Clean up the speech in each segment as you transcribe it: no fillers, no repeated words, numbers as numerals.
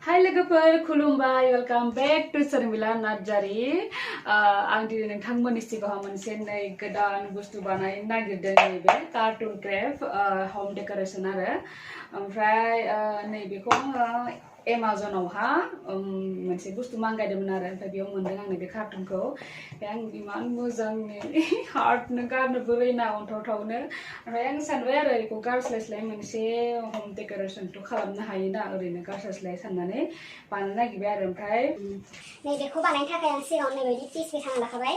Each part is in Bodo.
Hai लोगोफोर खुलुमबाय welcome back to Sharmila Narzary आं दिनै नोंथांमोननि सिगाङाव मोनसे नै गोदान बुस्थु बानायनो नागिरदों नैबे कार्टुन क्रेफ्ट होम डेकोरेशन आरो ओमफ्राय नैबेखौ आङो एमाजनावहा मोनसे बुस्थु मांगायदोंमोन आरो ओमफ्राय बेयाव मोनदों आं नैबे कार्टुनखौ ओमफ्राय आं इमान मोजांनि हार्टनो गारनोबो रोङा अन्थावथावनो ओमफ्राय आं सानबाय आरो बेखौ गारस्लायस्लाय मोनसे होम डेकोरेशनथ' खालामनो हायोना ओरैनो गारस्लायस्लाय साननानै बानायनो नागिरबाय आरो ओमफ्राय नैबेखौ बानायनो थाखाय आं सिगाङाव नैबायदि पिस हाना लाखाबाय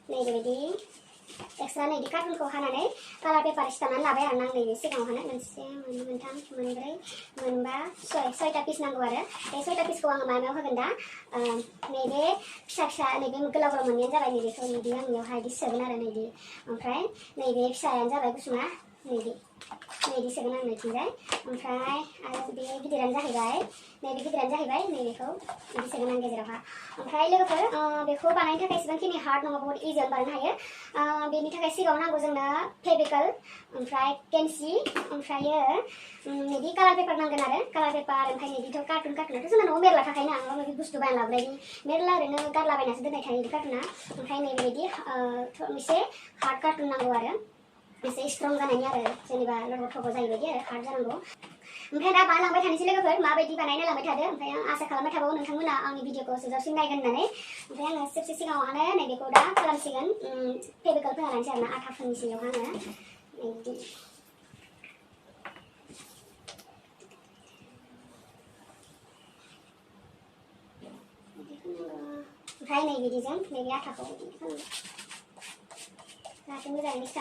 नैबायदि एक्सट्रा नैदि कार्टुनखौ हानानै कालार पेपार सिथाबनानै लाबाय आरो आं नैबे सिगाङाव मोनसे मोनथाम मोनब्रै मोनबा सयता पिस नांगौ आरो बे सयता पिसखौ आङो मायाव होगोन दा नैबे फिसा फिसा नैबे गोलाव गोलाव मोननायानो जाबाय नैबेखौ नैदि आं बेयावहाय इदि सोगोन आरो नैदि ओमफ्राय नैबे फिसायानो जाबाय गुसुङा नैदि सोगोन आं नैथिंजाय ओमफ्राय आरो बे गिदिरानो जाहैबाय नैबे गिदिरानो जाहैबाय नैबेखौ बिदि सोगोन आं गेजेरावहा ओमफ्राय लोगोफोर बेखौ बानायनो थाखाय एसेबांखिनि हार्ड नङा बहुत इजियावनो बानायनो हायो बेनि थाखाय सिगाङाव नांगौ जोंनो फेविकल ओमफ्राय केन्सि ओमफ्रायो नैदि कालार पेपार नांगोन आरो कालार पेपार ओमफ्राय नैदिथ' कार्टुनाथ' जोंना न'आव मेरला थाखायोना माबा माबि बुस्थु बायना लाबोनायनि मेरला ओरैनो गारलाबायनासो दोननाय थायो कार्टुना ओमफ्राय नैबेबायदि एसे हार्ड कार्टुन नांगौ आरो एसे स्ट्रं जानायनि आरो जेनेबा लबर थबर जायैबायदि आरो हार्ड जानांगौ ओमफ्राय दा बानायलांबाय थानोसै लोगोफोर माबायदि बानायनो लांबाय थादो ओमफ्राय आं आसा खालामबाय थाबावो नोंथांमोना आंनि भिडिअखौ जोबजासिम नायगोन होननानै ओमफ्राय आङो खेबसे सिगाङावहानो नैबेखौ दा खालामसिगोन फेविकल फोना लानोसै आरोना आथा फोननिसियाव आङो बिदि ओमफ्राय नै बिदिजों नैबे आथाखौ बिदि खालामो जाहाथे मोजाङै मिक्स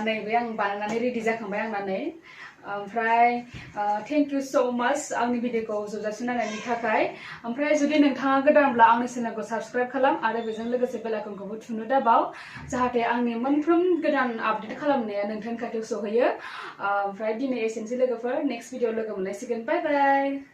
नैबे आं बानायनानै रेडि जाखांबाय आंना नै ओमफ्राय थेंक इउ सो माच आंनि भिडिअखौ जोबजासिम नायनायनि थाखाय ओमफ्राय जुदि नोंथाङा गोदानब्ला आंनि चेनेलखौ साबस्क्राइब खालाम आरो बेजों लोगोसे बेल आइकनखौबो थुनो दाबाव जाहाथे आंनि मोनफ्रोम गोदान आपडेट खालामनाया नोंथांनि खाथियाव सहैयो ओमफ्राय दिनै एसेनोसै लोगोफोर नेक्स्ट भिडिअ लोगो मोनलायसिगोन बाय बाय